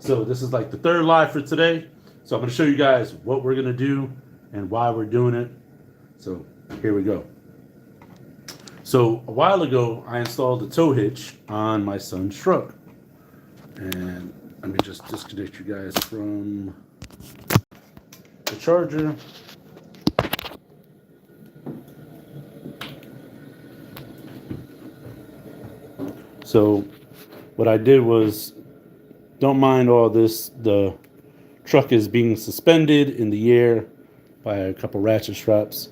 So this is like the third live for today. So I'm going to show you guys what we're going to do and why we're doing it. So here we go. So a while ago, I installed a tow hitch on my son's truck. And let me just disconnect you guys from the charger. So what I did was, don't mind all this, the truck is being suspended in the air by a couple ratchet straps.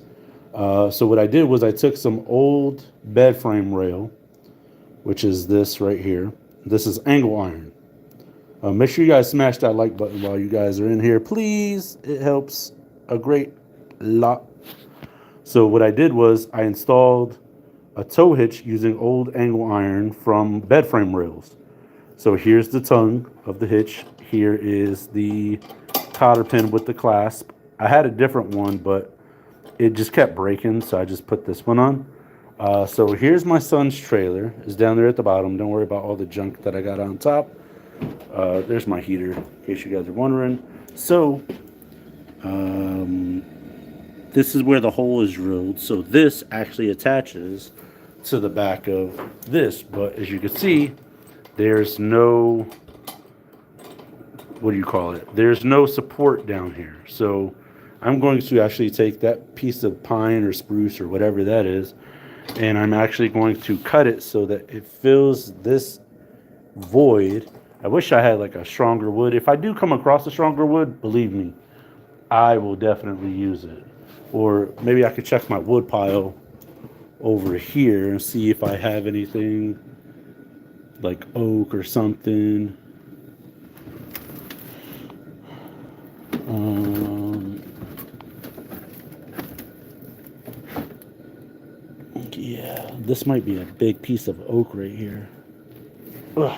So what I did was I took some old bed frame rail, which is this right here. This is angle iron. Make sure you guys smash that like button while you guys are in here, please. It helps a great lot. So what I did was I installed a tow hitch using old angle iron from bed frame rails. So here's the tongue of the hitch. Here is the cotter pin with the clasp. I had a different one, but it just kept breaking, so I just put this one on. So here's my son's trailer. It's down there at the bottom. Don't worry about all the junk that I got on top. There's my heater, in case you guys are wondering. So this is where the hole is drilled. So this actually attaches to the back of this. But as you can see, there's no, what do you call it? There's no support down here. So I'm going to actually take that piece of pine or spruce or whatever that is, and I'm actually going to cut it so that it fills this void. I wish I had like a stronger wood. If I do come across a stronger wood, believe me, I will definitely use it. Or maybe I could check my wood pile over here and see if I have anything like oak or something. Yeah, this might be a big piece of oak right here. Ugh.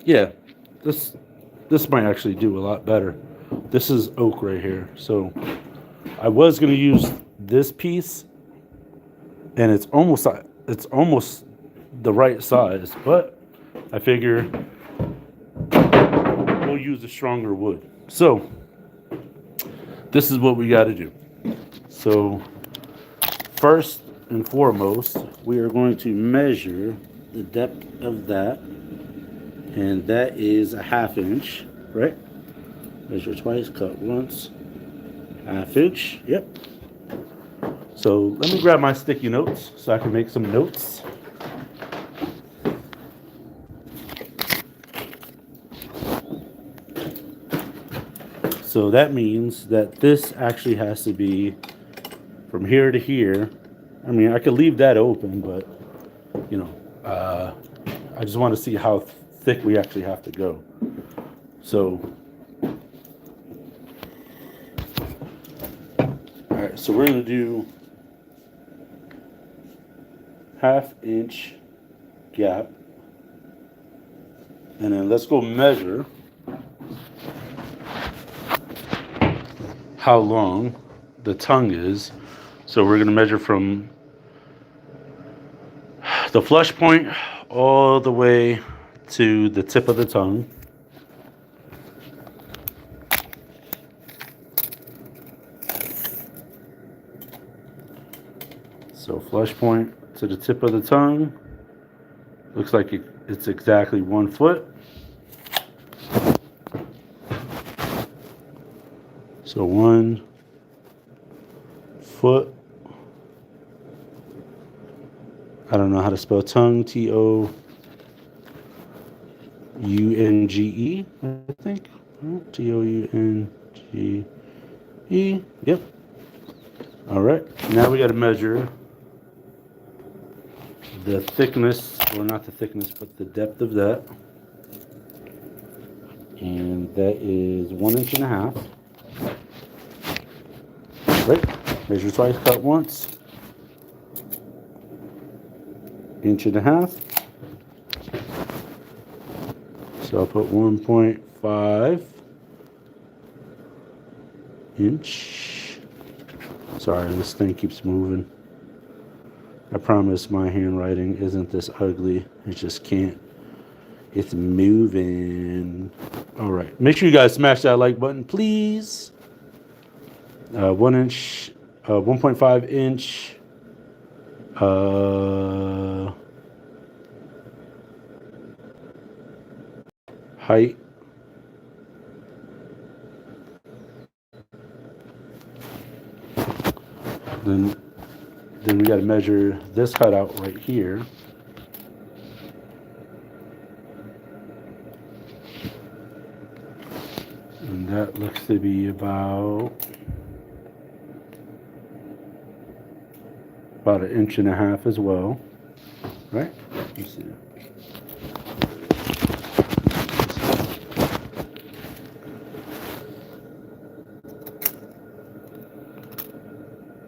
Yeah, this might actually do a lot better. This is oak right here. So I was going to use this piece, and it's almost the right size, but I figure we'll use a stronger wood. So this is what we got to do. So first and foremost, we are going to measure the depth of that, and that is a 1/2 inch, right? Measure twice, cut once, 1/2 inch. Yep. So let me grab my sticky notes so I can make some notes. So that means that this actually has to be from here to here. I mean, I could leave that open, but you know, I just want to see how thick we actually have to go. So, all right, so we're gonna do 1/2 inch gap, and then let's go measure how long the tongue is. So we're gonna measure from the flush point all the way to the tip of the tongue. So flush point to the tip of the tongue. Looks like it's exactly 1 foot. So 1 foot. I don't know how to spell tongue. Tounge, I think. Tounge. Yep. All right. Now we got to measure the thickness, or not the thickness, but the depth of that. And that is 1.5 inches. Right. Measure twice, cut once. 1.5 inches. So I'll put 1.5 inch. Sorry, this thing keeps moving. I promise my handwriting isn't this ugly. It just can't. It's moving. All right. Make sure you guys smash that like button, please. 1 inch, 1.5 inch. Height. Then we got to measure this cutout right here. And that looks to be about 1.5 inches as well, right? Let's see.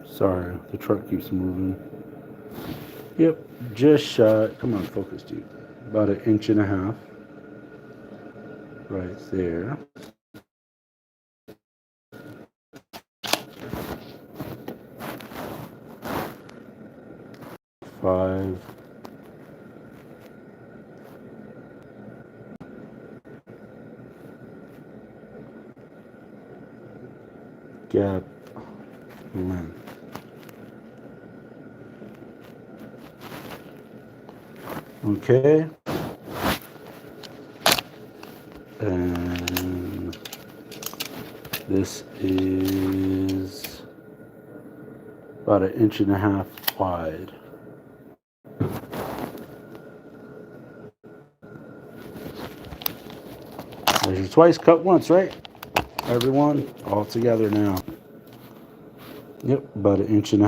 Sorry, the truck keeps moving. Yep, just shot. Come on, focus, dude. About 1.5 inches. Right there. Five. Gap length. Okay. And this is about 1.5 inches wide. Measure twice, cut once, right? Everyone, all together now. Yep, about 1.5 inches.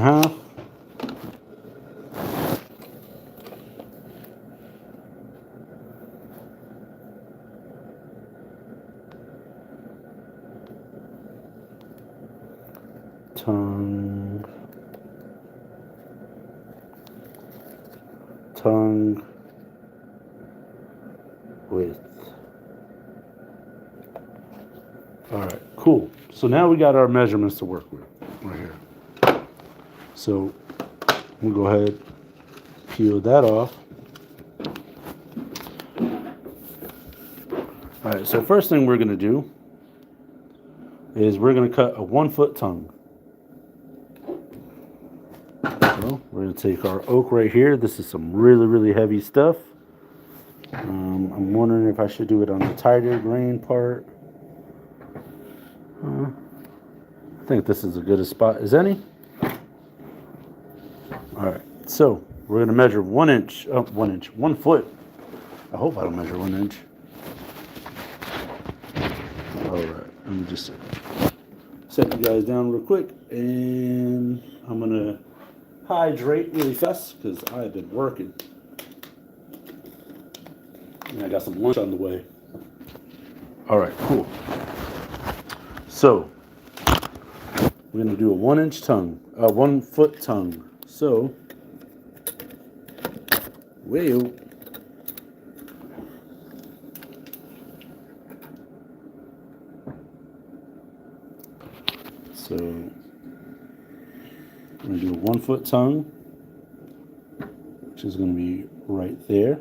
Tongue width. All right, cool. So now we got our measurements to work with right here. So we'll go ahead, peel that off. All right, so first thing we're going to do is we're going to cut a 1 foot tongue. So we're going to take our oak right here. This is some really, really heavy stuff. I'm wondering if I should do it on the tighter grain part. I think this is as good a spot as any. All right, so we're going to measure 1 inch, 1 foot. I hope I don't measure 1 inch. All right, let me just set you guys down real quick, and I'm going to hydrate really fast because I've been working. And I got some lunch on the way. All right, cool. So we're going to do a 1 inch tongue, a 1 foot tongue. So, well, so I'm going to do a 1 foot tongue, which is going to be right there.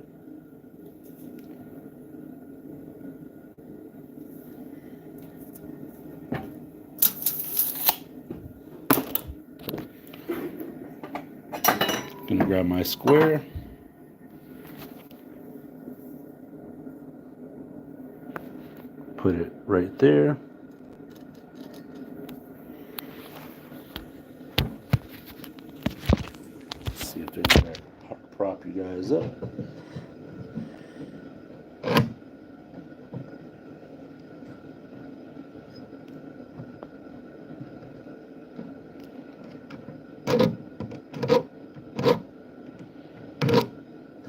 I'm going to grab my square. Put it right there. Let's see if I can prop you guys up.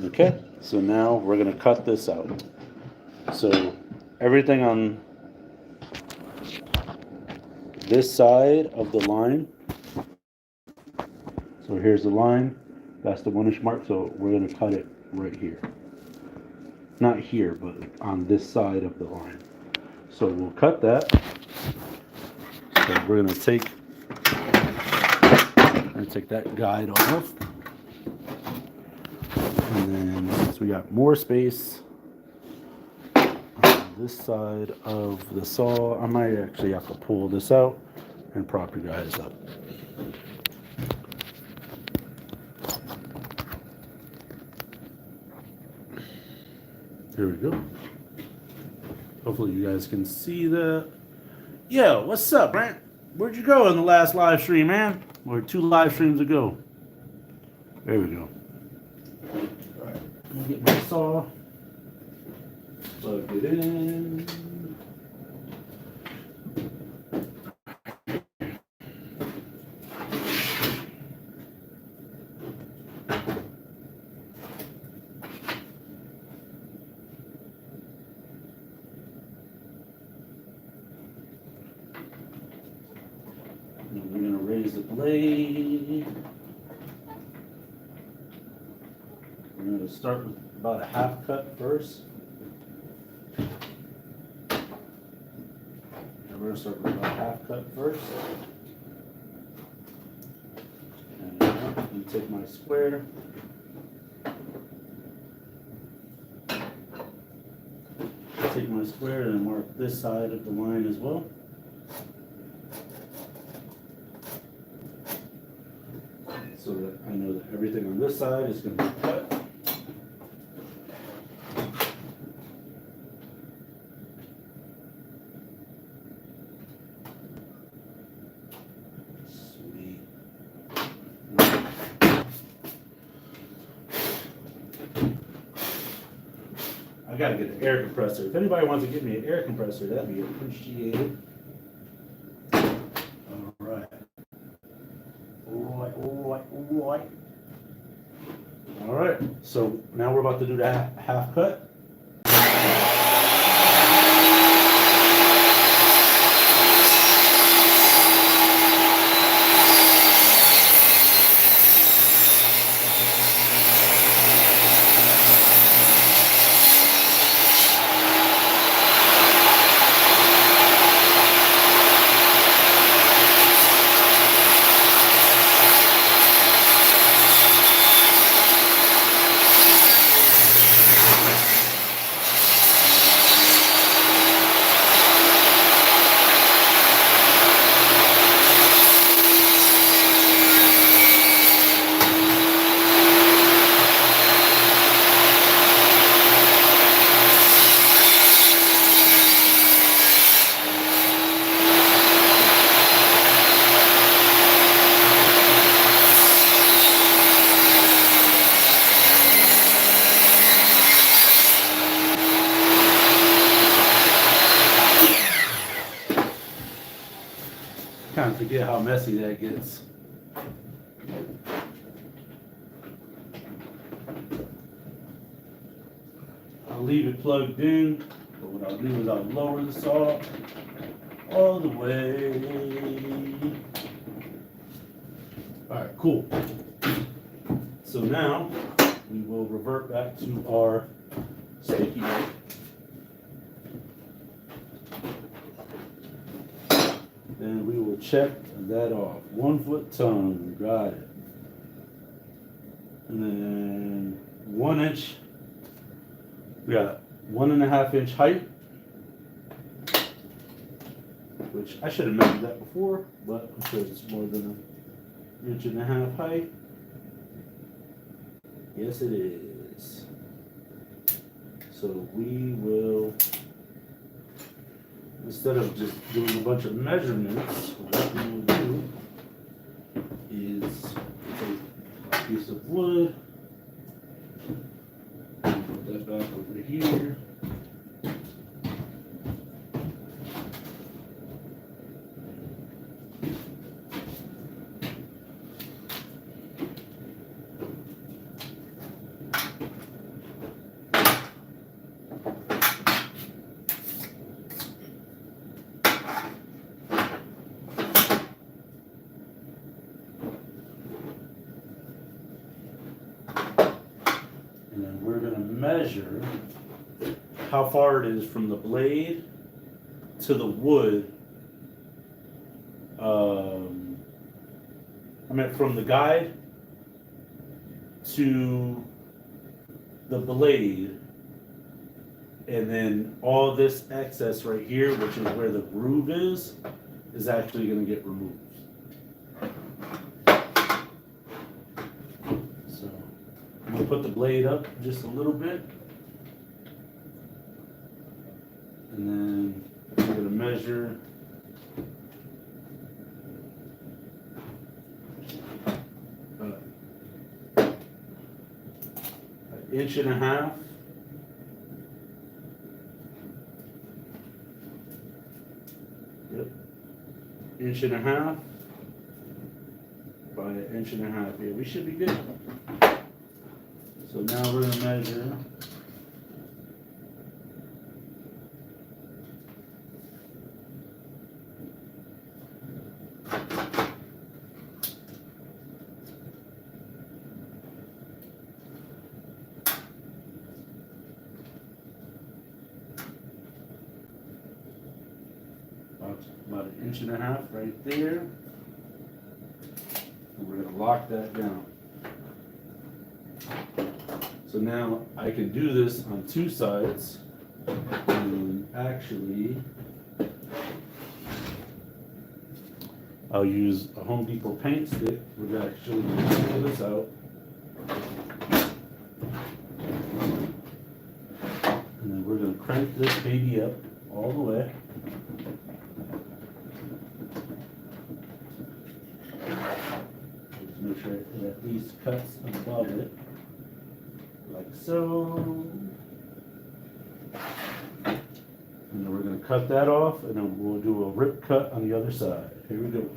Okay, so now we're going to cut this out. So everything on this side of the line, so here's the line, that's the 1 inch mark, so we're going to cut it right here. Not here, but on this side of the line. So we'll cut that. So we're going to take take that guide off. And then, so we got more space on this side of the saw. I might actually have to pull this out and prop you guys up. There we go. Hopefully you guys can see that. Yo, what's up, Brent? Where'd you go in the last live stream, man? Or 2 live streams ago? There we go. All right, let me get my saw. Plug it in. And we're going to raise the blade. We're going to start with about a half cut first. And we're going to start with about a half cut first. And I'm going to take my square. Take my square and mark this side of the line as well. So that I know that everything on this side is going to be cut. Sweet. I gotta get an air compressor. If anybody wants to give me an air compressor, that'd be appreciated. All right, so now we're about to do that half cut. Kind of forget how messy that gets. I'll leave it plugged in, but what I'll do is I'll lower the saw all the way. All right, cool. So now we will revert back to our sticky note. And we will check that off. 1 foot tongue, got it. And then 1 inch, we got 1.5 inch height, which I should have measured that before, but I'm sure it's more than 1.5 inches height. Yes, it is. So we will, instead of just doing a bunch of measurements, what we will do is take a piece of wood, put that back over here. And then we're going to measure how far it is from the blade to the wood I meant from the guide to the blade, and then all this excess right here, which is where the groove is actually going to get removed. So I'm going to put the blade up just a little bit, and then I'm going to measure an inch and a half. Yep. Inch and a half by an inch and a half. Yeah, we should be good. So now we're going to measure about an inch and a half right there. And we're going to lock that down. So now I can do this on two sides, and actually I'll use a Home Depot paint stick. We're actually going to pull this out. And then we're going to crank this baby up all the way. Just make sure it at least cuts above it. Like so. And then we're going to cut that off, and then we'll do a rip cut on the other side. Here we go.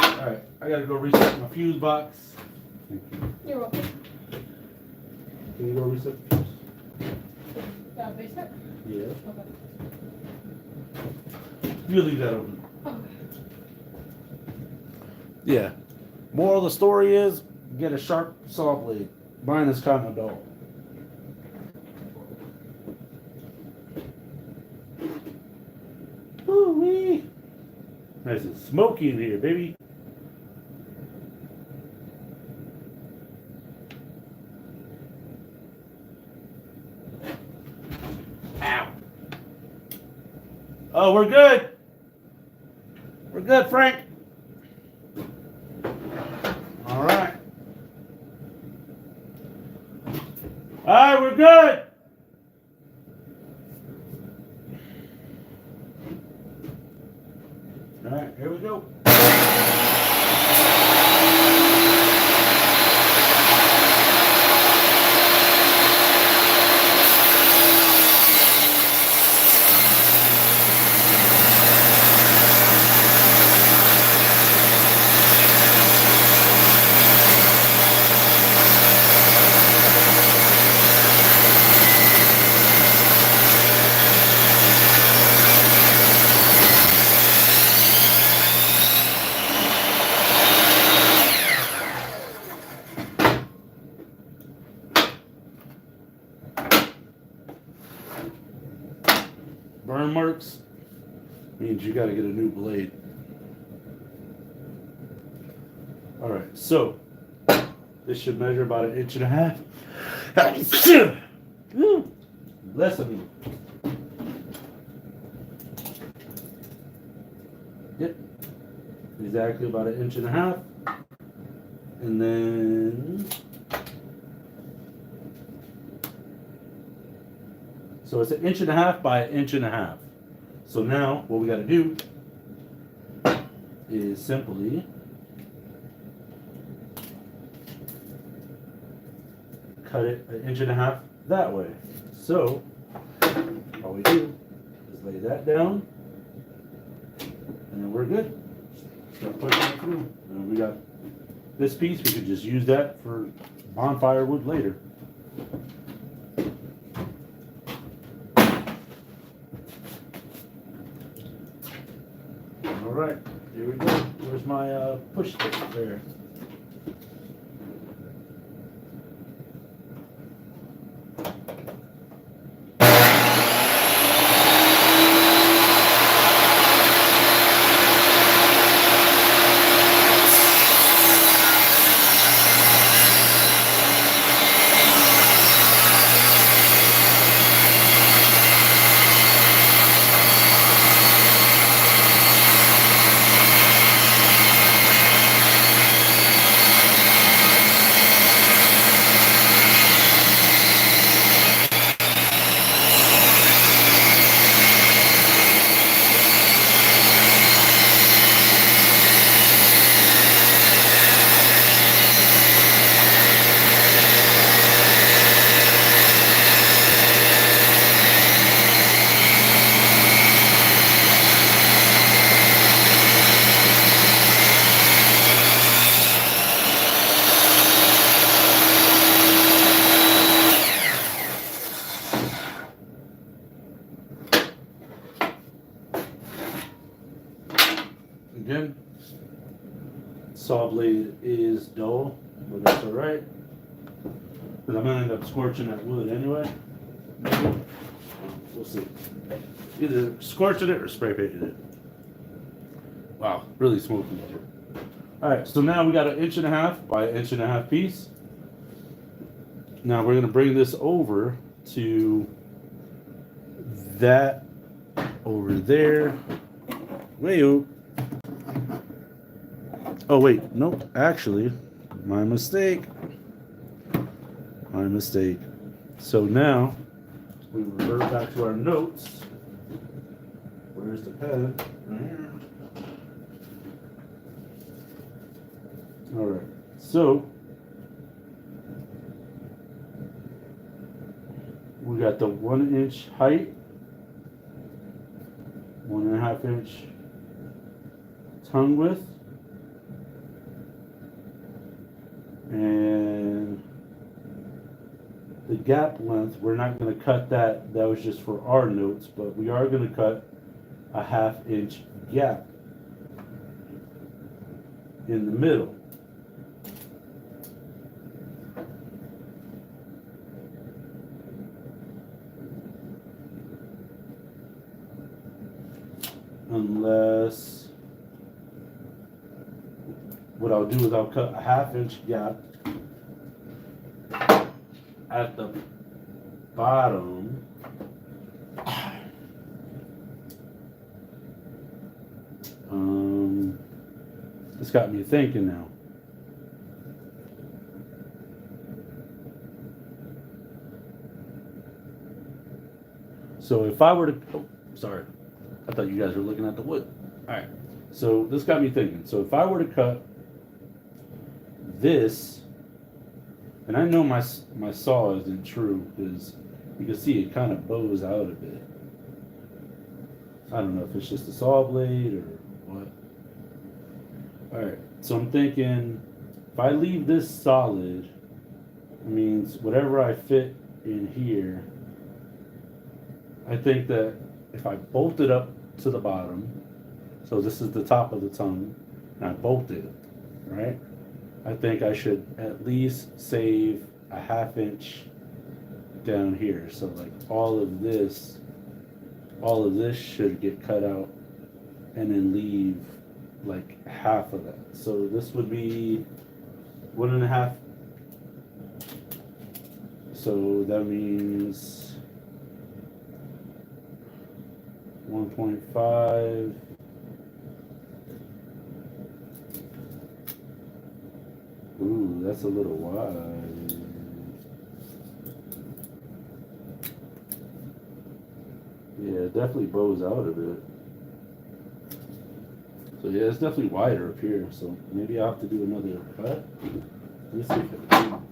Alright, I gotta go reset my fuse box. You're welcome. Can you go reset the fuse? Basement? Yeah. Okay. You leave that open. Okay. Yeah. Moral of the story is, get a sharp saw blade. Mine is kind of dull. Woo-wee. Nice and smoky in here, baby. Ow. Oh, we're good. We're good, Frank. All right. All right, we're good. All right, here we go. Burn marks means you got to get a new blade. All right, so this should measure about an inch and a half. Less of me. Yep, exactly about an inch and a half. And then So it's 1.5 by 1.5 inches. So now what we got to do is simply cut it 1.5 inches that way. So all we do is lay that down, and then we're good. Start pushing it through. And we got this piece. We could just use that for bonfire wood later. All right, here we go. Where's my push stick there? Again, saw blade is dull, but that's all right, because I'm gonna end up scorching that wood anyway. Maybe. We'll see. Either scorching it or spray painting it. Wow, really smoky here. All right, so now we got 1.5 inches by 1.5 inches piece. Now we're gonna bring this over to that over there. Wait. Oh wait, nope, actually, my mistake. So now, we revert back to our notes. Where's the pen? Right here. Alright, so, we got the 1 inch height, 1.5 inch tongue width, and the gap length, we're not going to cut that. That was just for our notes, but we are going to cut a 1/2 inch gap in the middle. Unless, what I'll do is I'll cut a 1/2 inch gap at the bottom. This got me thinking now. So if I were to, oh, sorry, I thought you guys were looking at the wood. All right, so this got me thinking. So if I were to cut this, and I know my saw isn't true because you can see it kind of bows out a bit. I don't know if it's just a saw blade or what. All right, so I'm thinking if I leave this solid, it means whatever I fit in here, I think that if I bolt it up to the bottom, so this is the top of the tongue, and I bolt it, right? I think I should at least save a 1/2 inch down here. So like all of this should get cut out and then leave like half of that. So this would be 1.5. So that means 1.5. Ooh, that's a little wide. Yeah, it definitely bows out a bit. So yeah, it's definitely wider up here. So maybe I'll have to do another cut. Let's see if it moves.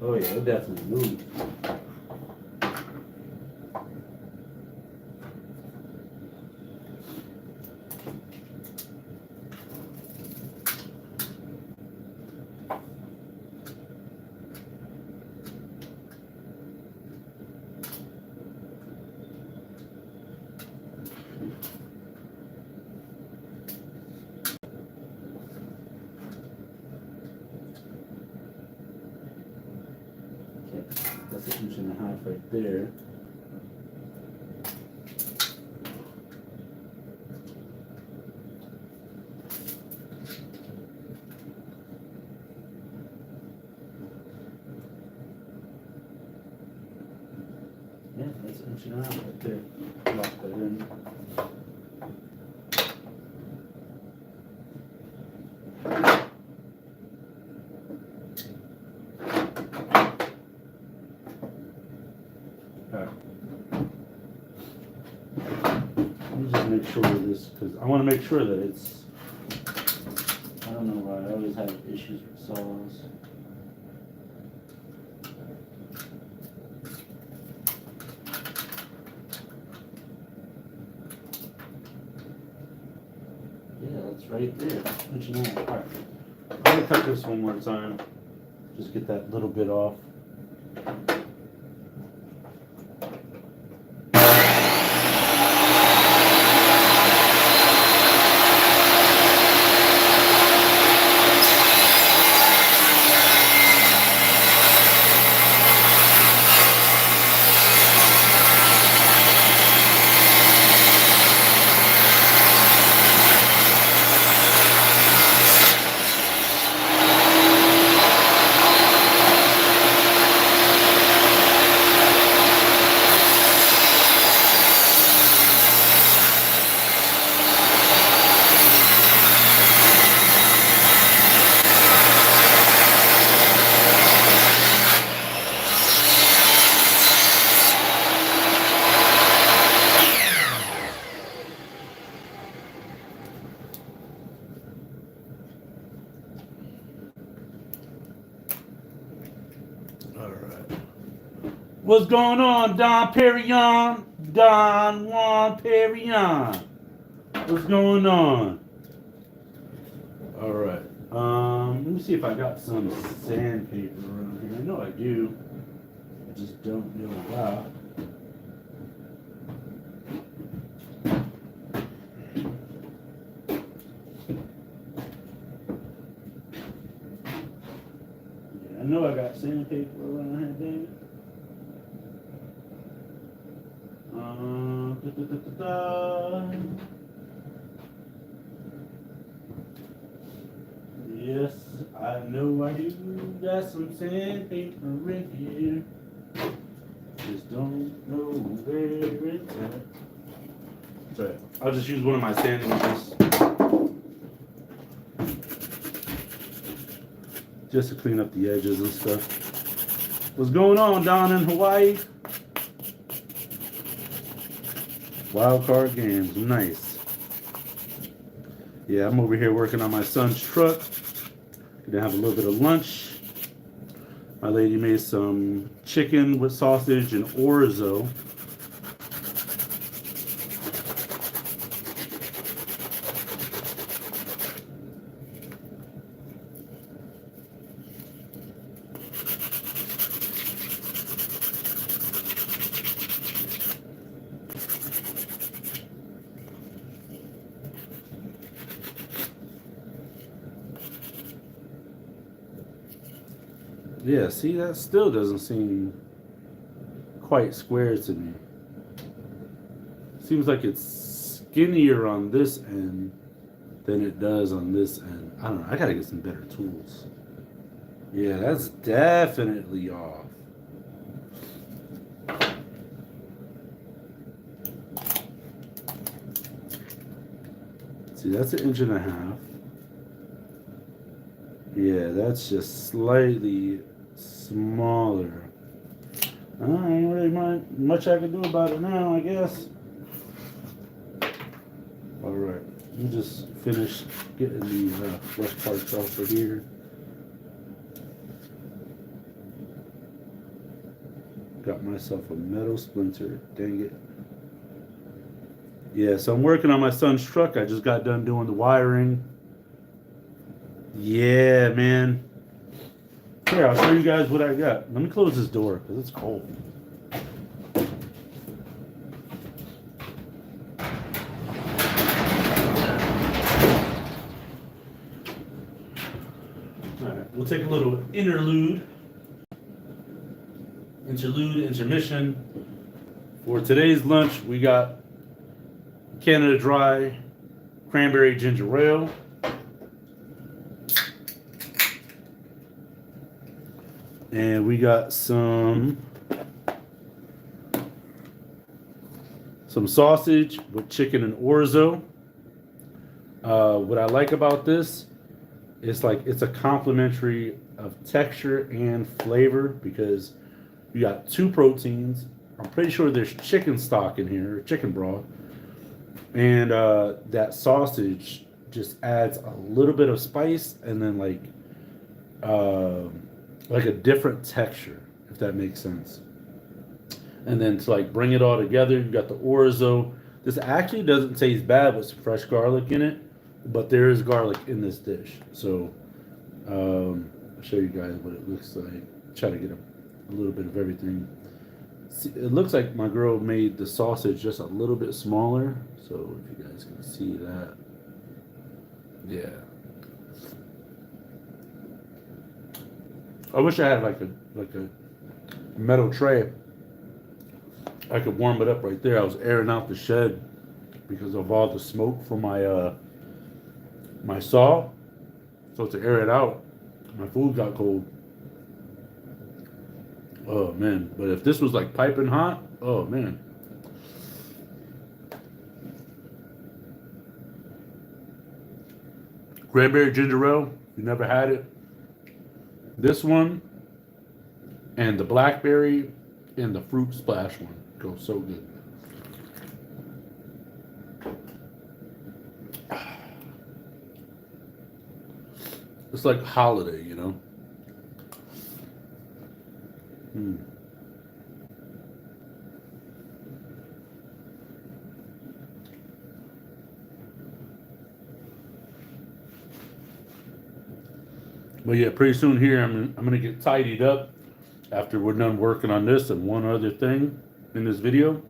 Oh yeah, it definitely moved. That's an inch and a half right there. Yeah, that's an inch and a half right there. Lock that in. Alright. Let me just make sure this, because I want to make sure that it's, I don't know why, I always have issues with saws. Yeah, that's right there. Inch and a half. Alright. I'm going to cut this one more time. Just get that little bit off. Alright. What's going on, Don Perignon? Don Juan Perignon. What's going on? Alright. Let me see if I got some sandpaper around here. I know I do. I just don't know why. Yeah, I know I got sandpaper around here, David. Da, da, da, da, da. Yes, I know I do got some sandpaper in here. Just don't know where it's at. Sorry, I'll just use one of my sanding tools just to clean up the edges and stuff. What's going on down in Hawaii? Wild card games, nice. Yeah, I'm over here working on my son's truck. Gonna have a little bit of lunch. My lady made some chicken with sausage and orzo. Yeah, see, that still doesn't seem quite square to me. Seems like it's skinnier on this end than it does on this end. I don't know. I gotta get some better tools. Yeah, that's definitely off. See, that's an inch and a half. Yeah, that's just slightly smaller. I ain't really much I can do about it now, I guess. All right, let me just finish getting these rough parts off of here. Got myself a metal splinter, dang it. Yeah, so I'm working on my son's truck. I just got done doing the wiring. Yeah, man. Here, I'll show you guys what I got. Let me close this door because it's cold. Alright, we'll take a little interlude. Intermission. For today's lunch, we got Canada Dry cranberry ginger ale. And we got some sausage with chicken and orzo. What I like about this is it's a complementary of texture and flavor because you got two proteins. I'm pretty sure there's chicken stock in here, chicken broth. And that sausage just adds a little bit of spice and then like a different texture, if that makes sense. And then to bring it all together, you got the orzo. This actually doesn't taste bad with some fresh garlic in it, but there is garlic in this dish. So I'll show you guys what it looks like. Try to get a little bit of everything. See, it looks like my girl made the sausage just a little bit smaller. So if you guys can see that, yeah. I wish I had like a metal tray. I could warm it up right there. I was airing out the shed because of all the smoke from my my saw. So to air it out, my food got cold. Oh man! But if this was piping hot, oh man. Cranberry ginger ale. You never had it. This one and the blackberry and the fruit splash one go so good. It's like holiday, you know. But yeah, pretty soon here I'm gonna get tidied up after we're done working on this and one other thing in this video.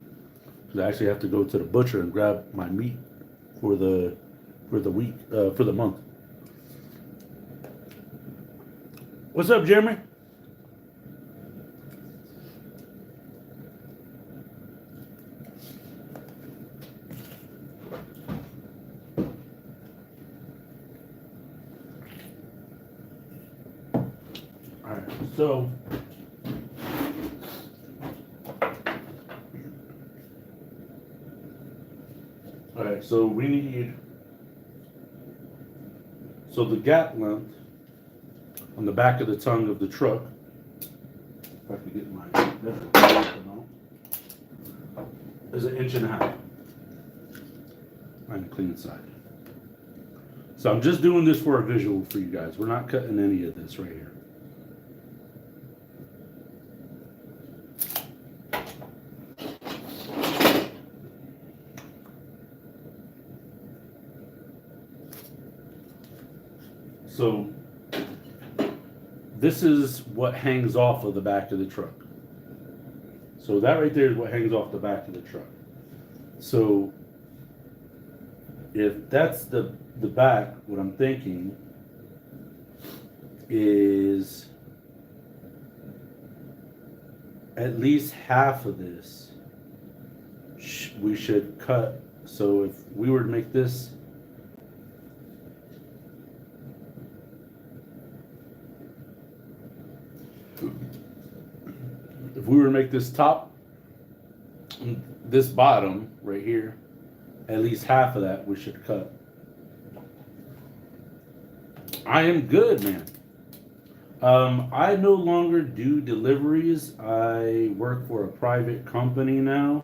Because I actually have to go to the butcher and grab my meat for the week for the month. What's up, Jeremy? So, all right, so we need, so the gap length on the back of the tongue of the truck, if I can get my measuring tape out, is 1.5 inches. On the clean side. So I'm just doing this for a visual for you guys. We're not cutting any of this right here. So this is what hangs off of the back of the truck. So that right there is what hangs off the back of the truck. So if that's the back, what I'm thinking is at least half of this we should cut. So if we were to make this top, this bottom right here, at least half of that we should cut. I am good, man. I no longer do deliveries. I work for a private company now.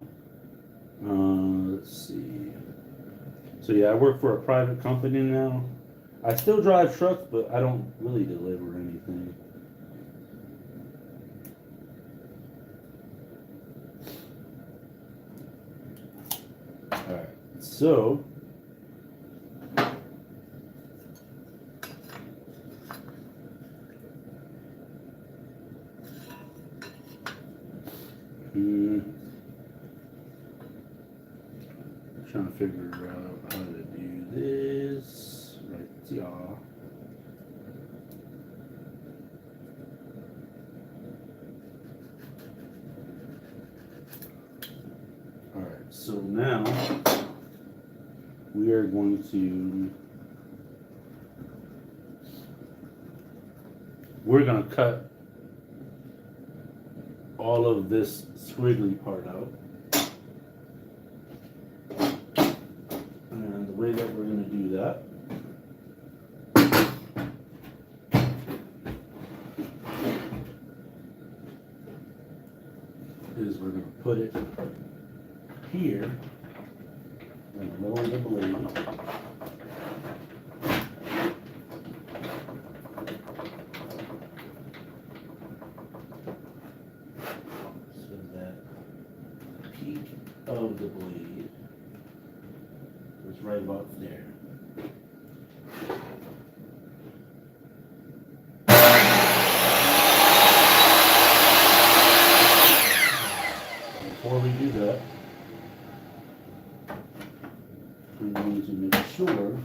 Let's see. So yeah, I work for a private company now. I still drive trucks, but I don't really deliver anything. All right. So trying to figure out how to do this. Right, y'all. All right, so now we are going to cut all of this squiggly part out. And the way that we're going to do that is we're going to put it here in the middle of the blade. So that peak of the blade is right about there. Before we do that, we need to make sure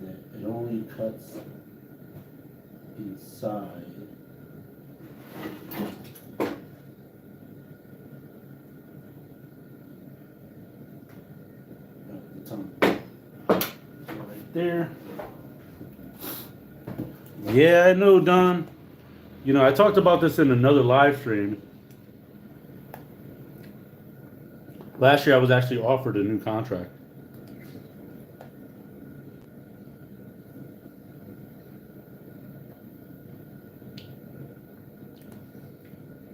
that it only cuts inside of the tongue. So right there. Yeah, I know, Don. You know, I talked about this in another live stream. Last year, I was actually offered a new contract.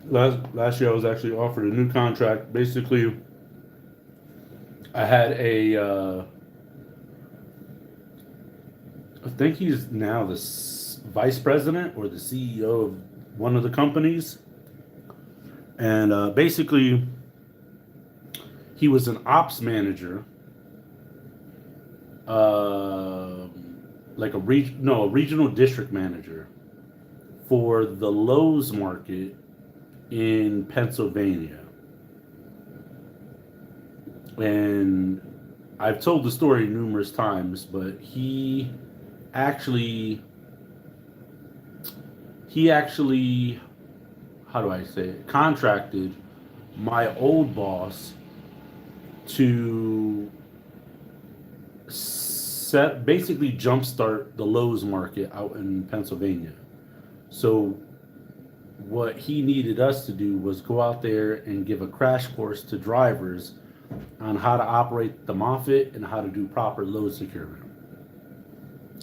Last year, I was actually offered a new contract. Basically, I had I think he's now the vice president or the CEO of one of the companies. And basically, he was an ops manager, like a regional district manager for the Lowe's market in Pennsylvania. And I've told the story numerous times, but he actually, how do I say it, contracted my old boss to basically jumpstart the Lowe's market out in Pennsylvania. So what he needed us to do was go out there and give a crash course to drivers on how to operate the Moffett and how to do proper load securement.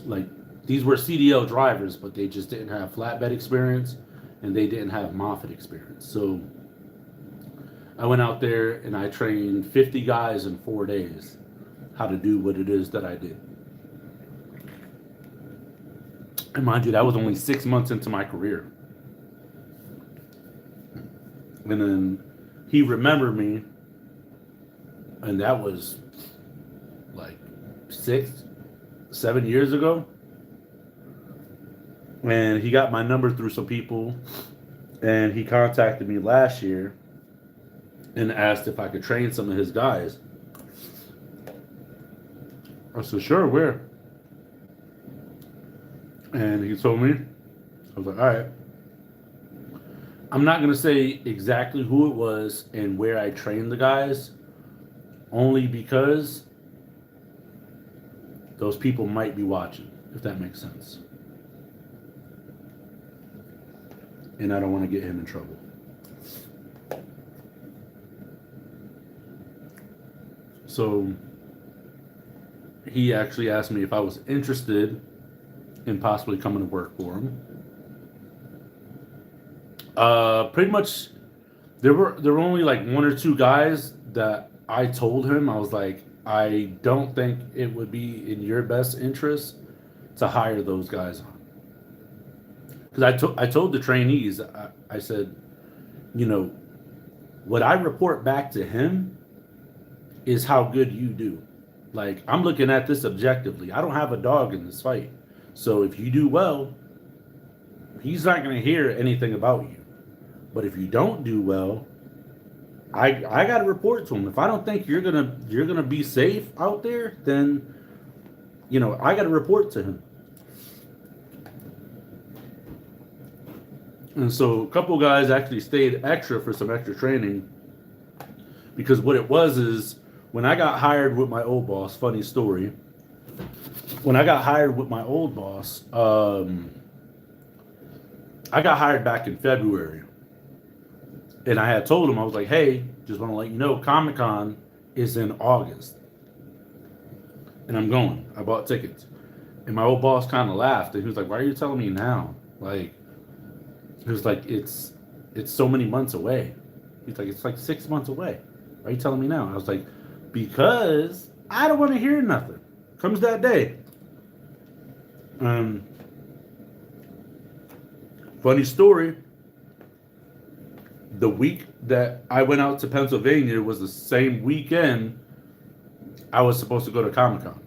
Like, these were CDL drivers, but they just didn't have flatbed experience and they didn't have Moffett experience. So I went out there and I trained 50 guys in 4 days how to do what it is that I did. And mind you, that was only 6 months into my career. And then he remembered me, and that was like 6-7 years ago. And he got my number through some people, and he contacted me last year and asked if I could train some of his guys. I said, sure, where? And he told me. I was like, all right. I'm not going to say exactly who it was and where I trained the guys, only because those people might be watching, if that makes sense. and I don't want to get him in trouble. So he actually asked me if I was interested in possibly coming to work for him. Pretty much, there were only like one or two guys that I told him, I was like, I don't think it would be in your best interest to hire those guys on. Because I told the trainees, I said, you know, what I report back to him is how good you do. Like, I'm looking at this objectively. I don't have a dog in this fight. So if you do well, he's not going to hear anything about you. But if you don't do well, I got to report to him. If I don't think you're gonna be safe out there, then you know I got to report to him. And so a couple guys actually stayed extra for some extra training, because what it was is when I got hired with my old boss. Funny story. When I got hired with my old boss, I got hired back in February. And I had told him, I was like, hey, just want to let you know, Comic-Con is in August. And I'm going. I bought tickets. And my old boss kind of laughed. And he was like, why are you telling me now? Like, he was like, it's so many months away. He's like, it's like 6 months away. Why are you telling me now? I was like, because I don't want to hear nothing. Comes that day. Funny story. The week that I went out to Pennsylvania was the same weekend I was supposed to go to Comic-Con.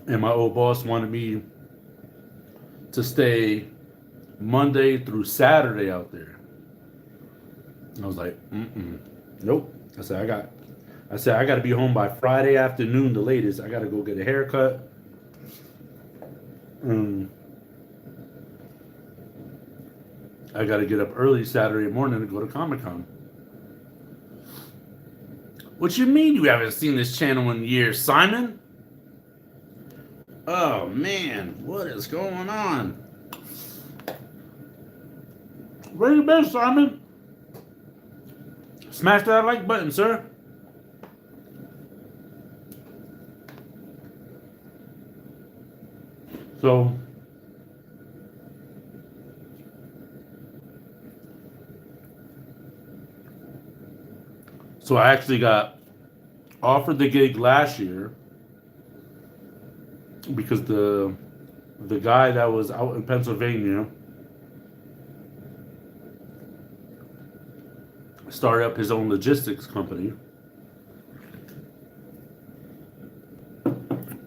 And my old boss wanted me to stay Monday through Saturday out there. I was like, nope. I said I got to be home by Friday afternoon, the latest. I got to go get a haircut. I got to get up early Saturday morning to go to Comic-Con. What you mean you haven't seen this channel in years, Simon? Oh, man. What is going on? Where you been, Simon? Smash that like button, sir. So I actually got offered the gig last year because the guy that was out in Pennsylvania started up his own logistics company.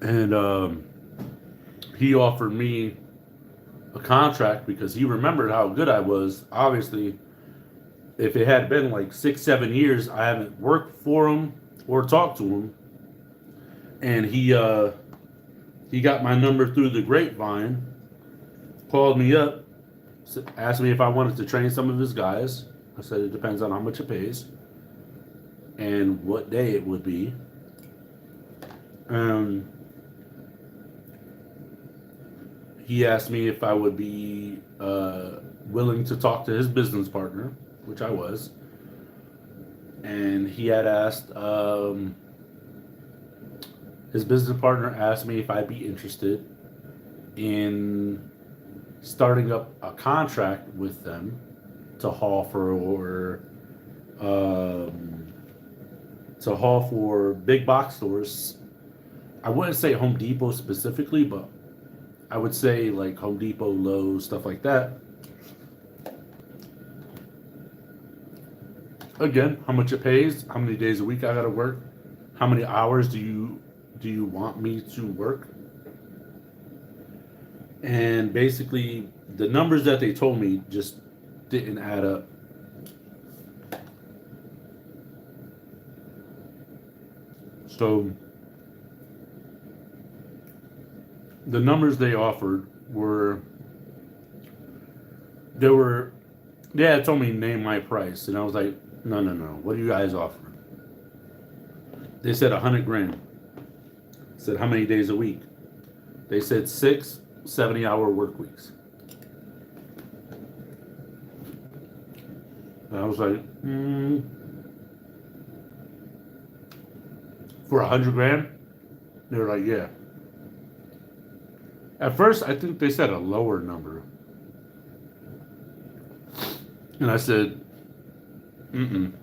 And he offered me a contract because he remembered how good I was. Obviously, if it had been like 6-7 years, I haven't worked for him or talked to him. And he got my number through the grapevine, called me up, asked me if I wanted to train some of his guys. I said it depends on how much it pays and what day it would be. He asked me if I would be willing to talk to his business partner, which I was. And he had asked, his business partner asked me if I'd be interested in starting up a contract with them to haul for big box stores. I wouldn't say Home Depot specifically, but I would say like Home Depot, Lowe's, stuff like that. Again, how much it pays, how many days a week I gotta work, how many hours do you want me to work? And basically, the numbers that they told me just didn't add up. So the numbers they offered were, they had told me name my price, and I was like, no, what are you guys offering? They said $100,000. I said, how many days a week? They said 6. 70-hour work weeks. And I was like, for $100,000? They were like, yeah. At first, I think they said a lower number. And I said, mm-mm.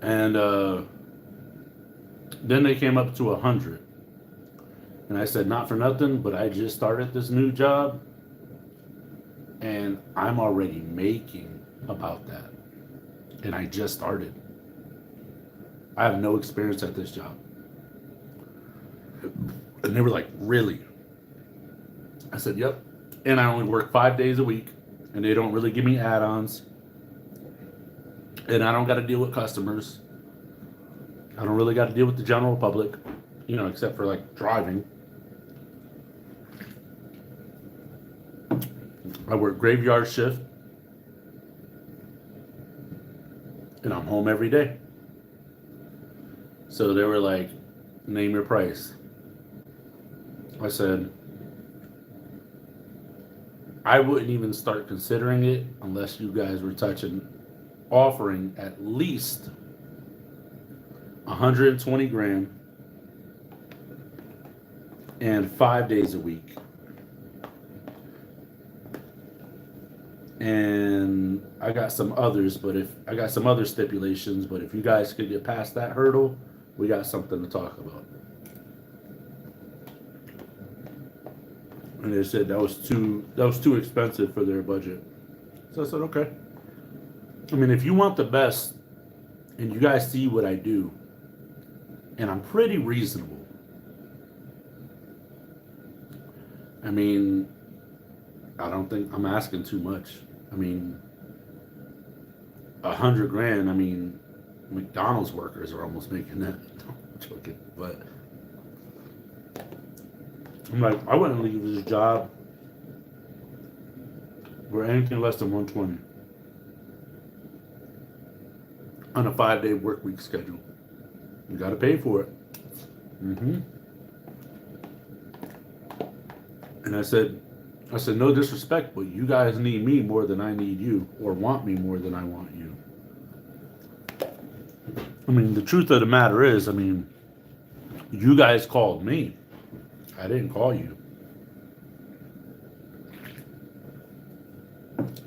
And then they came up to 100. And I said, not for nothing, but I just started this new job. And I'm already making about that. And I just started. I have no experience at this job. And they were like, really? I said, yep. And I only work 5 days a week. And they don't really give me add-ons. And I don't got to deal with customers. I don't really got to deal with the general public, except for like driving. I work graveyard shift. And I'm home every day. So they were like, name your price. I said, I wouldn't even start considering it unless you guys were offering at least 120 grand and 5 days a week. And I got some others, I got some other stipulations, but if you guys could get past that hurdle, we got something to talk about. And they said that was too expensive for their budget. So I said, okay. I mean, if you want the best and you guys see what I do, and I'm pretty reasonable. I mean, I don't think I'm asking too much. I mean, 100 grand, I mean, McDonald's workers are almost making that. I'm joking, but I'm like, I wouldn't leave this job for anything less than 120 on a 5-day work week schedule. You got to pay for it. And I said, no disrespect, but you guys need me more than I need you, or want me more than I want you. I mean, the truth of the matter is, I mean, you guys called me. I didn't call you.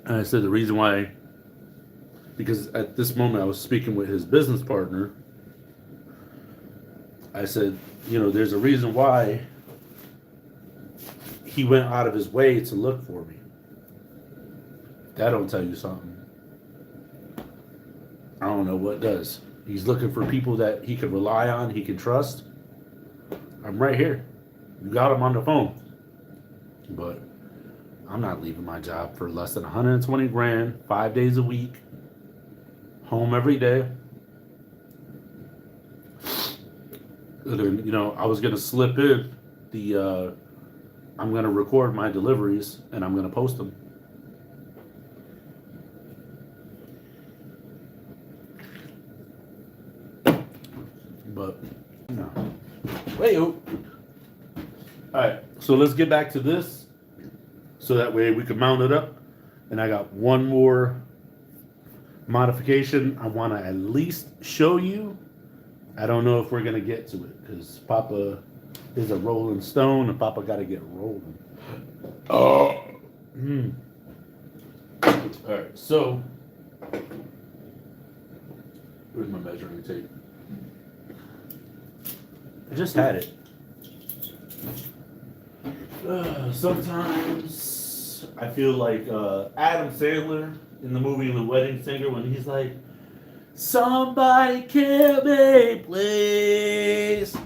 And I said the reason why, because at this moment I was speaking with his business partner. I said, there's a reason why he went out of his way to look for me. That don't tell you something. I don't know what does. He's looking for people that he can rely on, he can trust. I'm right here. You got him on the phone. But I'm not leaving my job for less than 120 grand, 5 days a week, home every day. And then, I was going to slip in I'm going to record my deliveries and I'm going to post them. But, no. Wait. All right, so let's get back to this so that way we can mount it up. And I got one more modification I want to at least show you. I don't know if we're going to get to it because Papa is a rolling stone and Papa got to get rolling. Oh. All right, so where's my measuring tape? I just had it. Sometimes I feel like Adam Sandler in the movie The Wedding Singer when he's like, somebody kill me, please.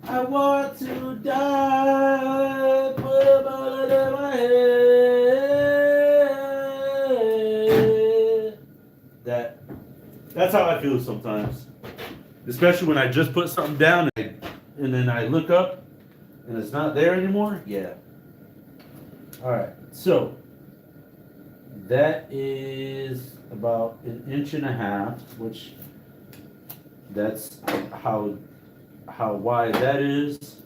I want to die. Put a bullet in my head. That's how I feel sometimes. Especially when I just put something down and then I look up and it's not there anymore. Yeah. All right. So that is about 1.5 inches, which that's how wide that is.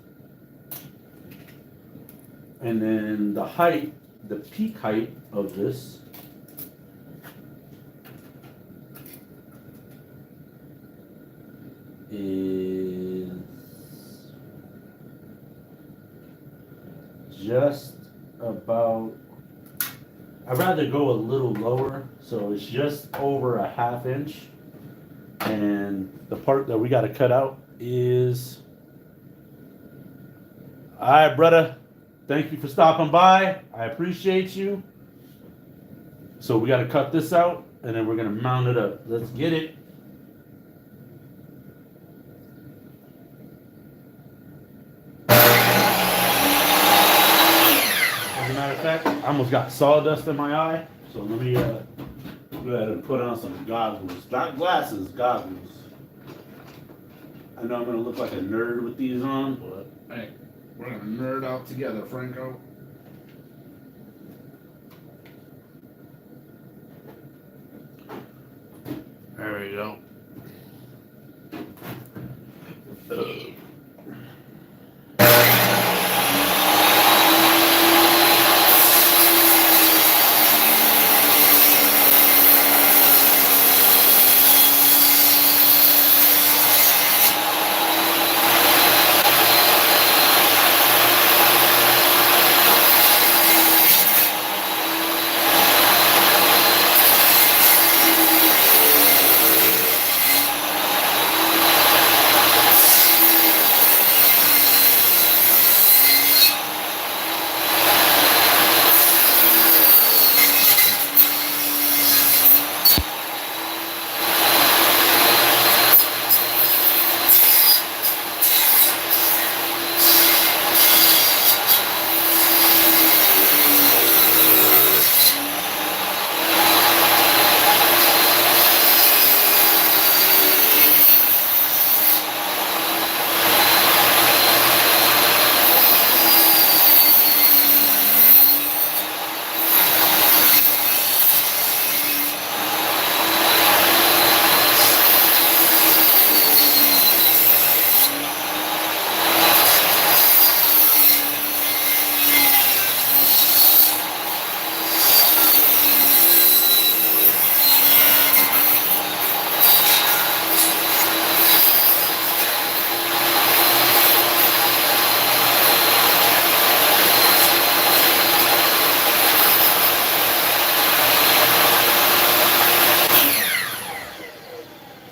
And then the height, the peak height of this is just about, I'd rather go a little lower, so it's just over a 1/2 inch. And the part that we got to cut out is, all right, brother, thank you for stopping by. I appreciate you. So we got to cut this out, and then we're going to mount it up. Let's get it. As a matter of fact, I almost got sawdust in my eye. So let me go ahead and put on some goggles. Not glasses, goggles. I know I'm going to look like a nerd with these on, but hey, we're going to nerd out together, Franco. There we go.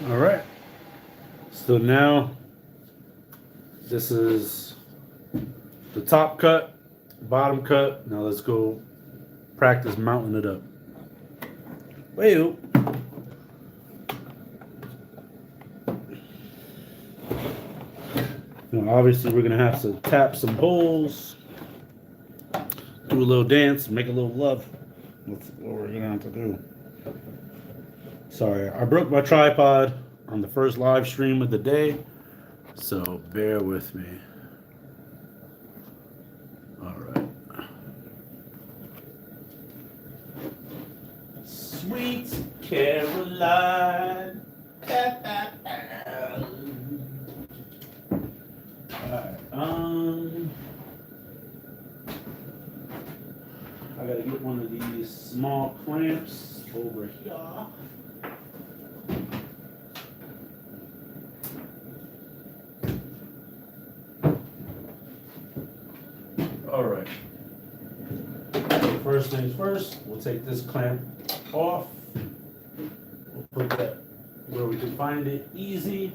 All right. So now this is the top cut, bottom cut. Now let's go practice mounting it up. Well, now obviously we're gonna have to tap some holes, do a little dance, make a little love. That's what we're gonna have to do. Sorry, I broke my tripod on the first live stream of the day, so bear with me. All right. Sweet Caroline. All right. I gotta get one of these small clamps over here. All right. So first things first, we'll take this clamp off. We'll put that where we can find it easy.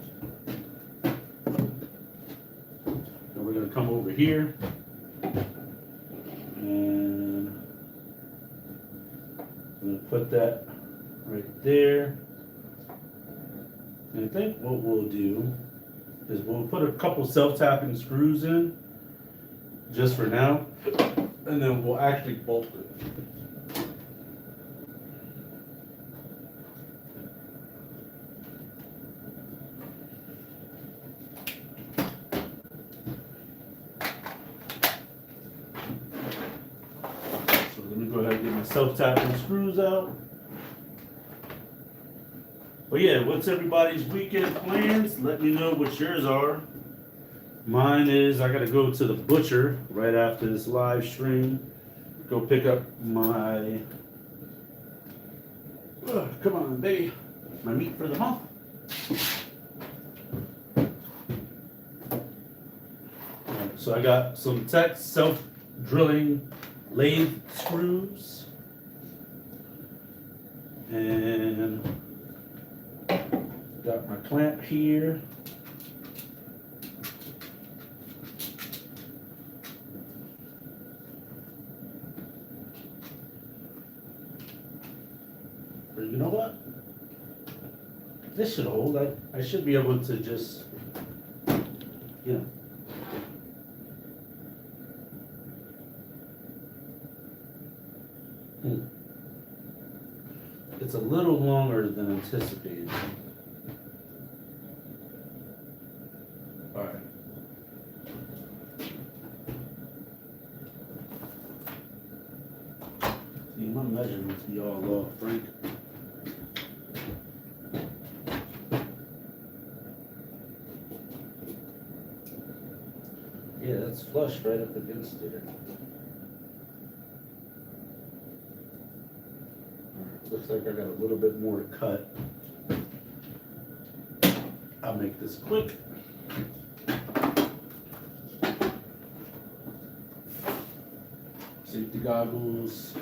And we're gonna come over here and I'm gonna put that right there. And I think what we'll do is we'll put a couple self-tapping screws in just for now, and then we'll actually bolt it. So let me go ahead and get my self-tapping screws out. But yeah, what's everybody's weekend plans? Let me know what yours are. Mine is I gotta go to the butcher right after this live stream. Go pick up my come on, baby. My meat for the month. Alright, so I got some Tech self-drilling lathe screws. And got my clamp here. Or you know what? This should hold. I should be able to just, you know. It's a little longer than anticipated. Alright. See, my measurements be all off, Frank. Yeah, that's flush right up against it. Alright, looks like I got a little bit more to cut. I'll make this quick. Safety goggles.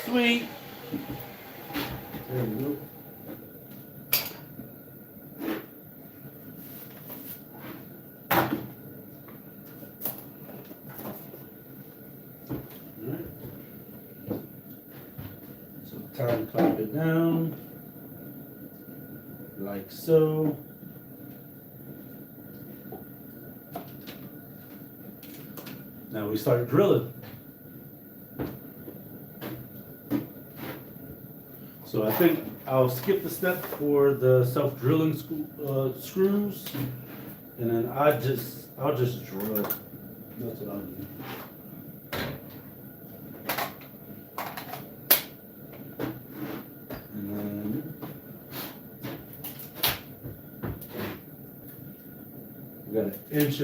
Sweet. There we go. Alright. So time to clamp it down. Like so. Now we start drilling. So I think I'll skip the step for the self-drilling screws, and then I'll just drill. That's what I'll do. And then we got 1.5 inch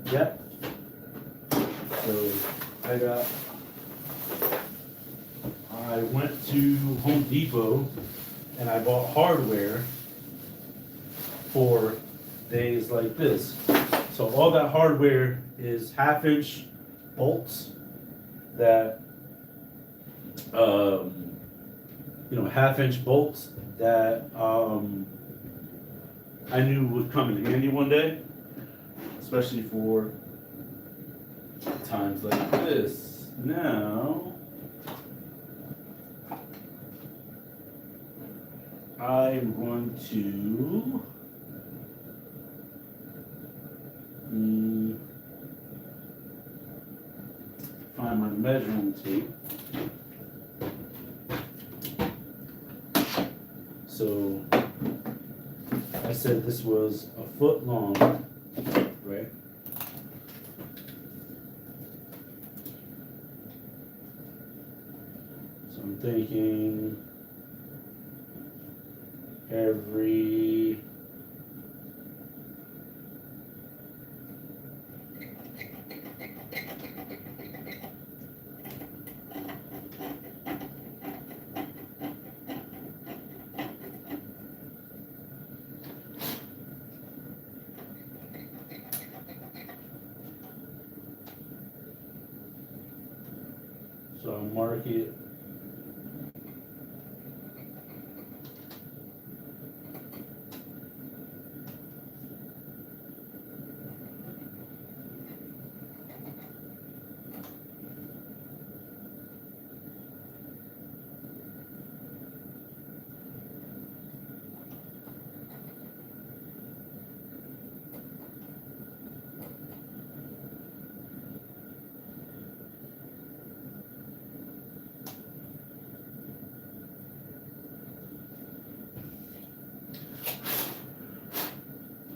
depth. So I went to Home Depot and I bought hardware for days like this. So all that hardware is 1/2 inch bolts that, 1/2 inch bolts that I knew would come in handy one day, especially for times like this. Now, I'm going to find my measuring tape. So I said this was 1 foot long, right? So I'm thinking every So I'll mark it.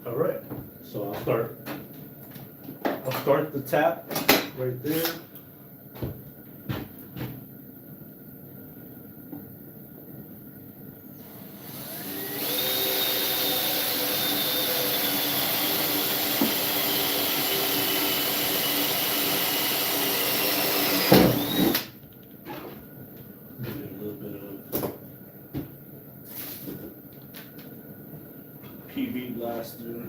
All right, so I'll start the tap right there. Maybe a little bit of PV blaster.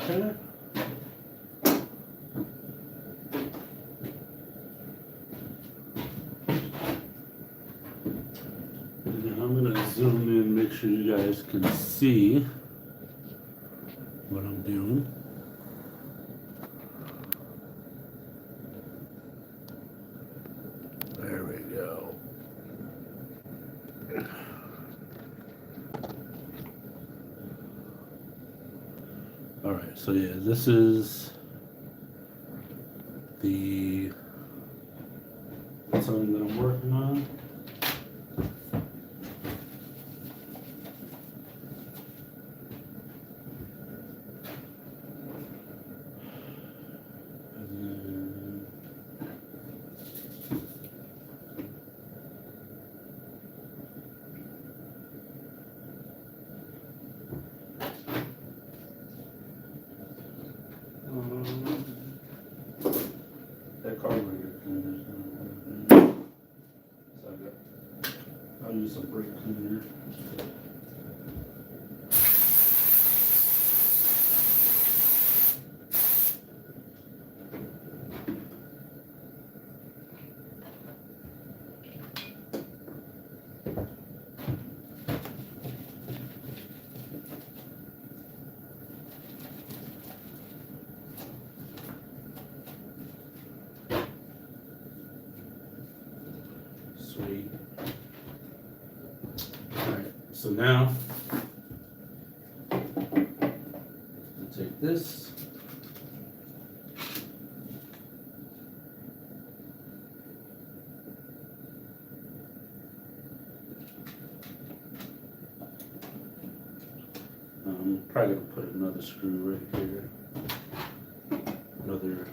Okay. And then I'm gonna zoom in, make sure you guys can see what I'm doing. There we go. All right, so yeah, this is the something that I'm working on. And that carburetor cleaner's not working. So I'll use some brake cleaner. Sweet. Alright, so now I'll take this. I'm probably gonna put another screw right here. Another.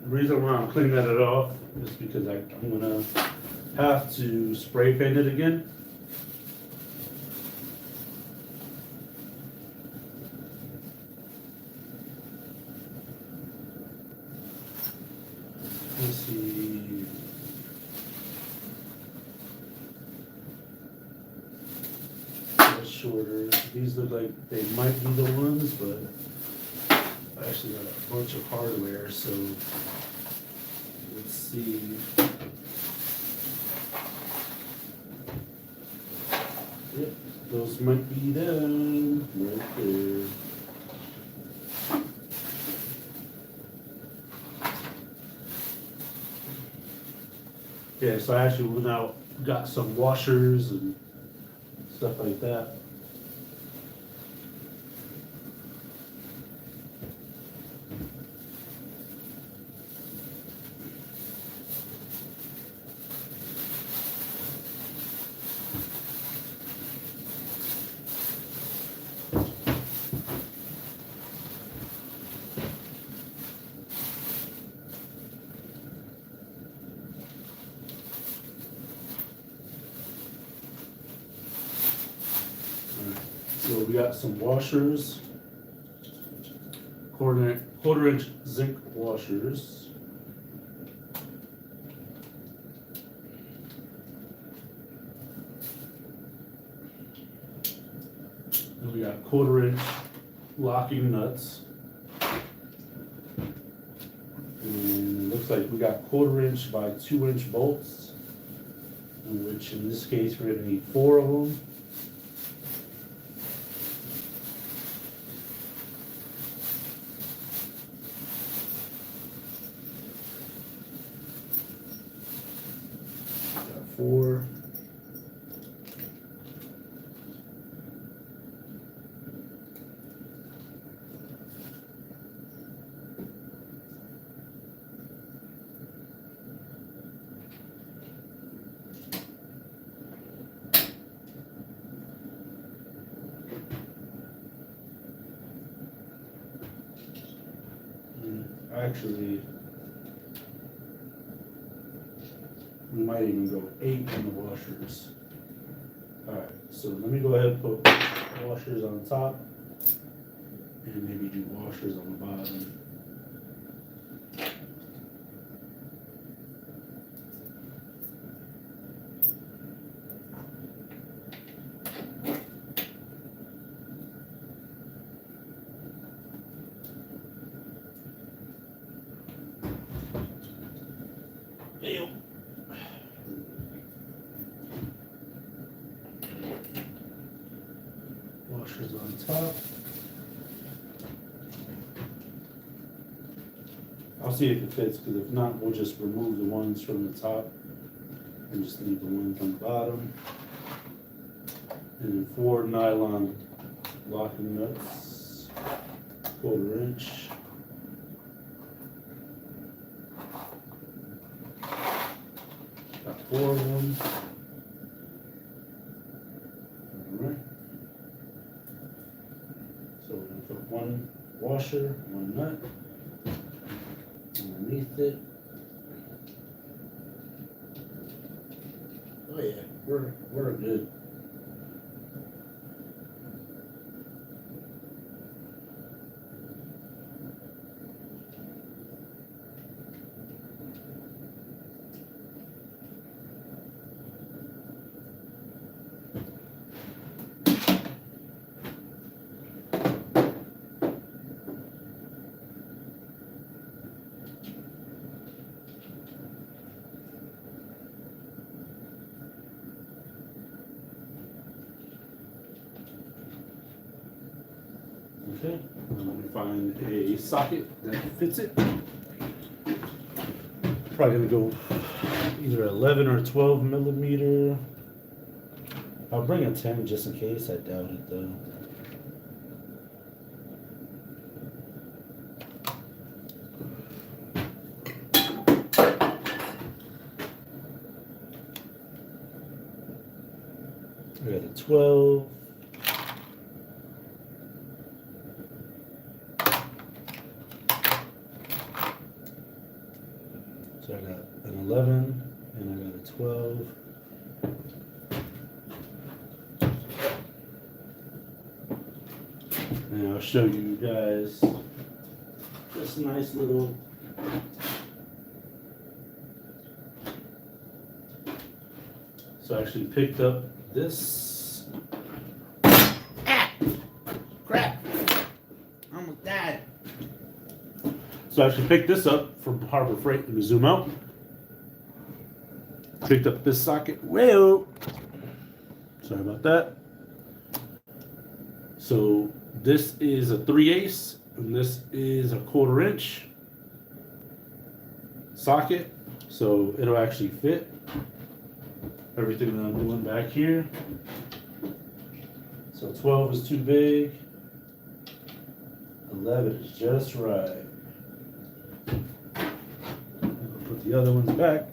The reason why I'm cleaning it off is because I'm gonna have to spray paint it again. Let's see. That's shorter. These look like they might be the ones, but I actually got a bunch of hardware, so let's see. Yep, those might be them right there. Yeah, so I actually went out, got some washers and stuff like that. So we got some washers, quarter inch zinc washers. And we got quarter inch locking nuts. And it looks like we got quarter inch by 2 inch bolts, which in this case we're gonna need 4 of them. Got 4. Actually, we might even go 8 in the washers. Alright, so let me go ahead and put washers on top and maybe do washers on the bottom. Ew. Washers on top. I'll see if it fits, because if not, we'll just remove the ones from the top and just leave the ones on the bottom. And then 4 nylon locking nuts, quarter inch. Got 4 of them. Alright. So we're gonna put 1 washer, 1 nut underneath it. Oh yeah, we're good. Okay, I'm gonna find a socket that fits it. Probably gonna go either 11 or 12 millimeter. I'll bring a 10 just in case. I doubt it though. I got a 12. So I got an 11 and I got a 12. And I'll show you guys this nice little so I actually picked up this crap. I almost died. So I actually picked this up from Harbor Freight. Let me zoom out. Picked up this socket. Whoa! Sorry about that. So this is a 3/8 and this is a 1/4 inch socket. So it'll actually fit everything that I'm doing back here. So 12 is too big. 11 is just right. I'll put the other ones back.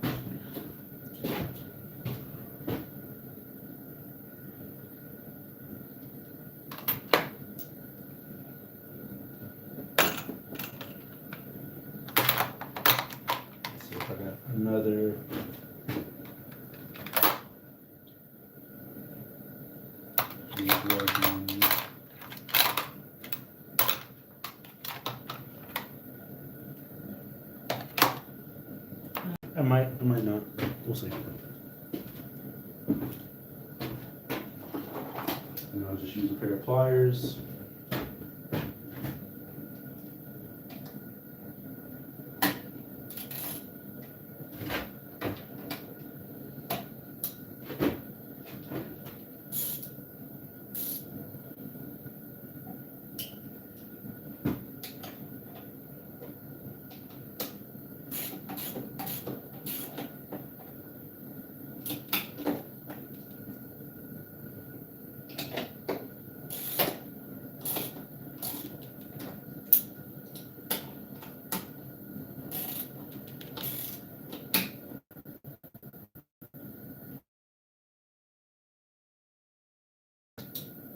See if I got another. I might not. We'll see. And I'll just use a pair of pliers.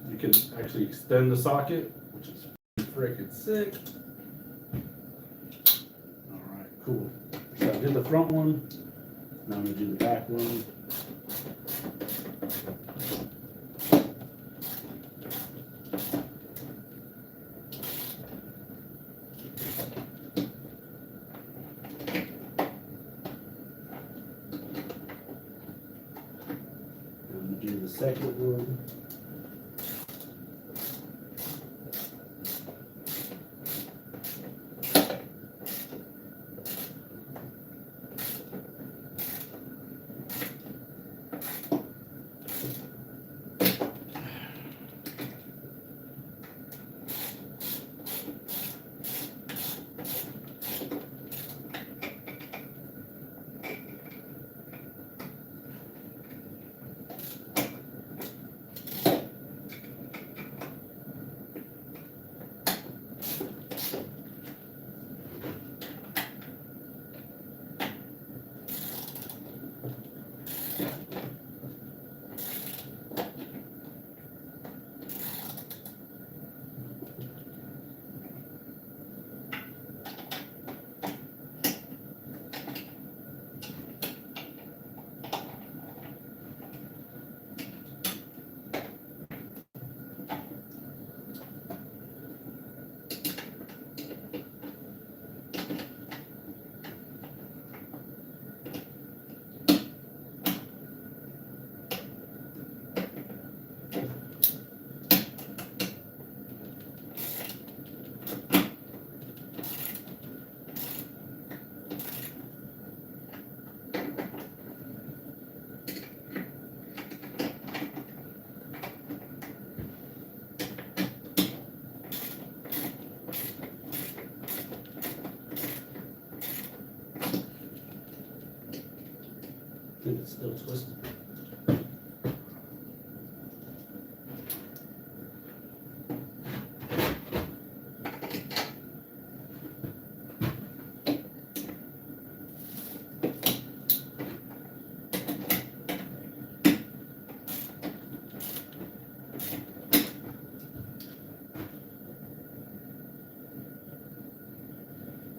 You can actually extend the socket, which is freaking sick. Alright, cool. So I did the front one, now I'm going to do the back one. I'm going to do the second one. I think it's still twisted.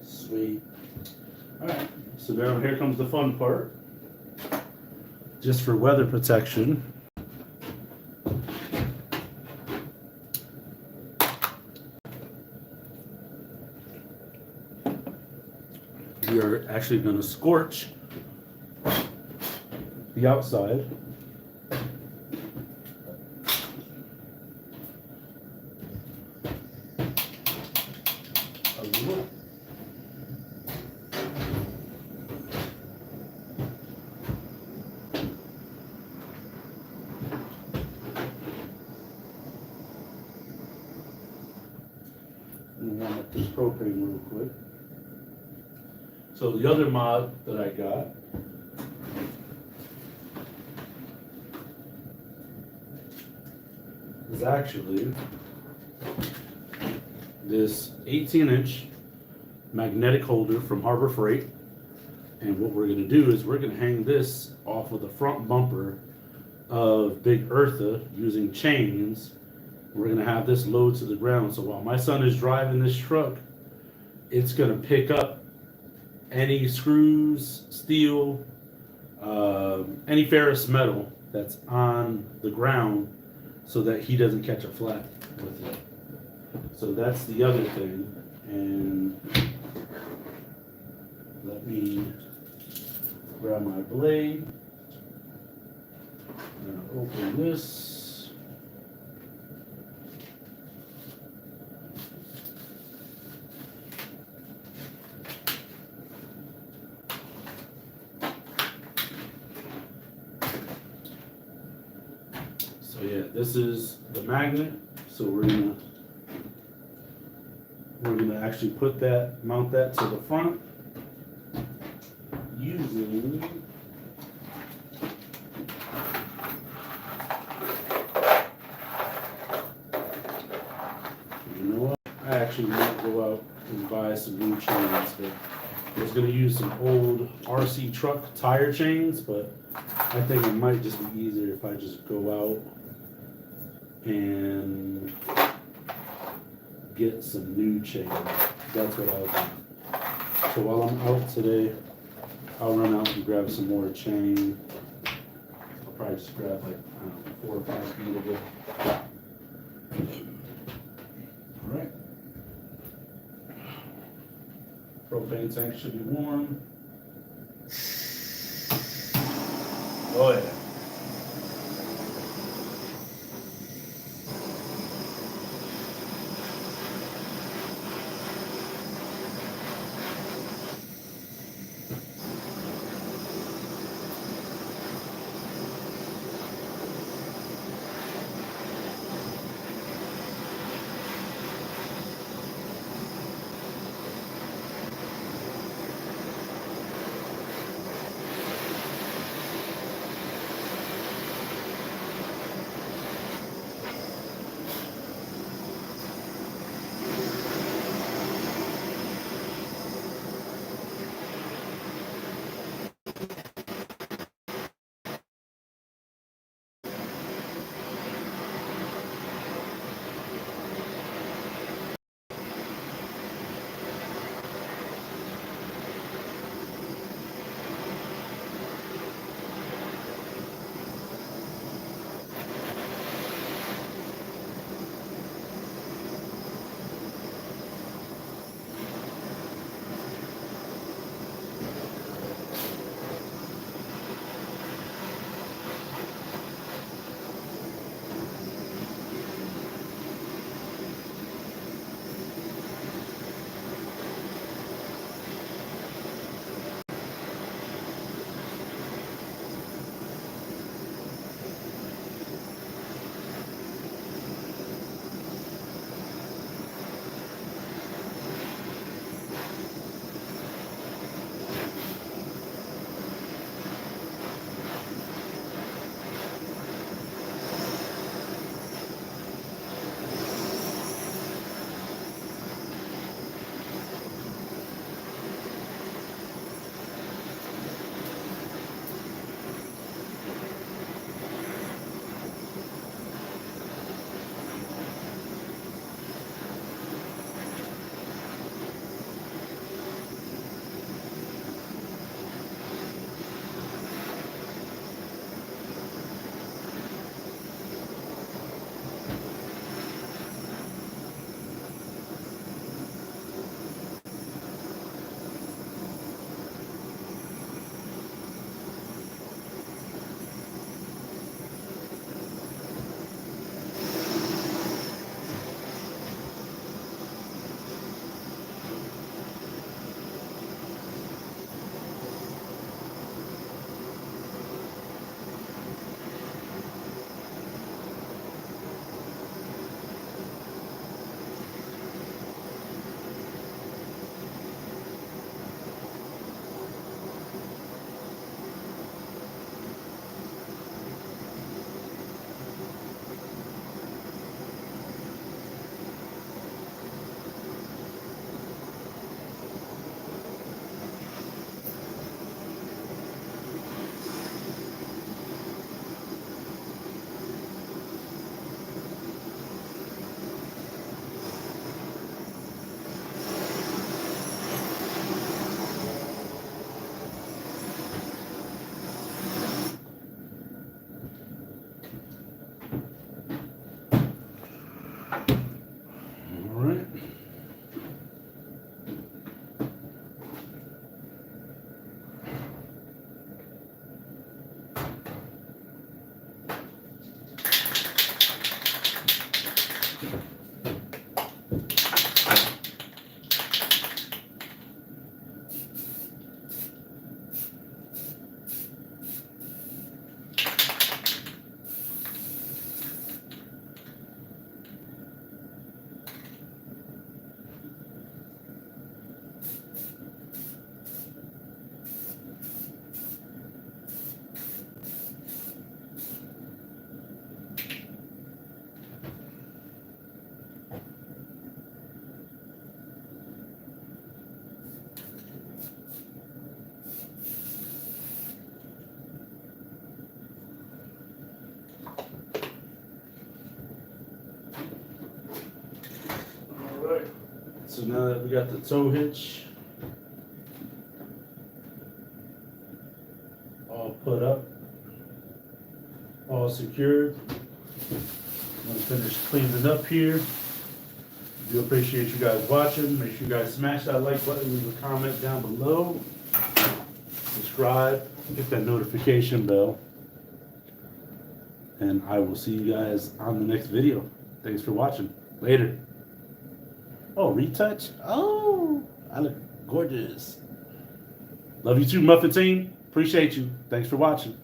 Sweet. Alright, so now here comes the fun part. Just for weather protection. We are actually going to scorch the outside. Of the wood. Warm up this propane real quick. So the other mod that I got is actually this 18-inch magnetic holder from Harbor Freight. And what we're going to do is we're going to hang this off of the front bumper of BIG Eartha using chains. We're going to have this load to the ground. So while my son is driving this truck, it's going to pick up any screws, steel, any ferrous metal that's on the ground so that he doesn't catch a flat with it. So that's the other thing. And let me grab my blade. And open this. So yeah, this is the magnet. So we're gonna actually mount that to the front using you know what? I actually might go out and buy some new chains, but I was gonna use some old RC truck tire chains, but I think it might just be easier if I just go out and get some new chains. That's what I'll do. So while I'm out today, I'll run out and grab some more chain. I'll probably just grab like, I don't know, 4 or 5 feet of it. All right. Propane tank should be warm. Oh yeah. So now that we got the tow hitch all put up, all secured, I'm gonna finish cleaning up here. Do appreciate you guys watching. Make sure you guys smash that like button, leave a comment down below, subscribe, hit that notification bell, and I will see you guys on the next video. Thanks for watching. Later. Oh, retouch? Oh, I look gorgeous. Love you too, Muffin Team. Appreciate you. Thanks for watching.